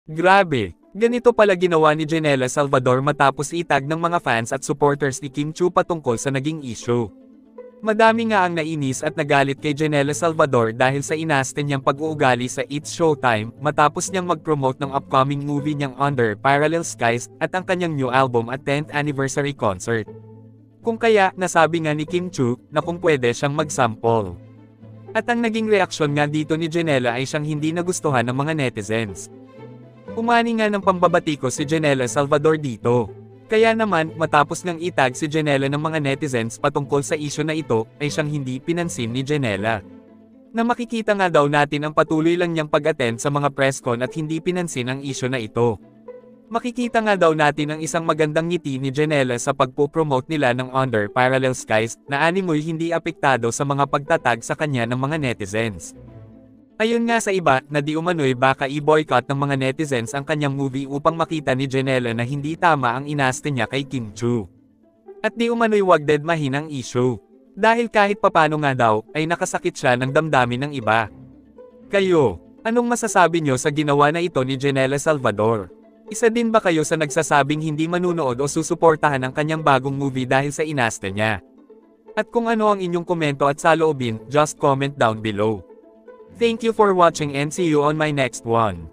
Grabe, ganito pala ginawa ni Janela Salvador matapos itag ng mga fans at supporters ni Kim Chiu patungkol sa naging issue. Madami nga ang nainis at nagalit kay Janela Salvador dahil sa inaste niyang pag-uugali sa It's Showtime matapos niyang mag-promote ng upcoming movie niyang Under Parallel Skies at ang kanyang new album at 10th anniversary concert. Kung kaya, nasabi nga ni Kim Chiu na kung pwede siyang mag-sample. At ang naging reaksyon nga dito ni Janela ay siyang hindi nagustuhan ng mga netizens. Umani nga ng pambabatiko si Janela Salvador dito. Kaya naman, matapos ngang itag si Janela ng mga netizens patungkol sa issue na ito, ay siyang hindi pinansin ni Janela. Na makikita nga daw natin ang patuloy lang niyang pag-attend sa mga press con at hindi pinansin ang issue na ito. Makikita nga daw natin ang isang magandang ngiti ni Janela sa pagpo-promote nila ng Under Parallel Skies, na animoy hindi apektado sa mga pagtatag sa kanya ng mga netizens. Ayon nga sa iba, na di umano'y baka i-boycott ng mga netizens ang kanyang movie upang makita ni Janela na hindi tama ang inaste niya kay Kim Chiu. At di umano'y wag dedmahin ang issue. Dahil kahit papano nga daw, ay nakasakit siya ng damdamin ng iba. Kayo, anong masasabi nyo sa ginawa na ito ni Janela Salvador? Isa din ba kayo sa nagsasabing hindi manunood o susuportahan ang kanyang bagong movie dahil sa inaste niya? At kung ano ang inyong komento at saloobin, just comment down below. Thank you for watching and see you on my next one.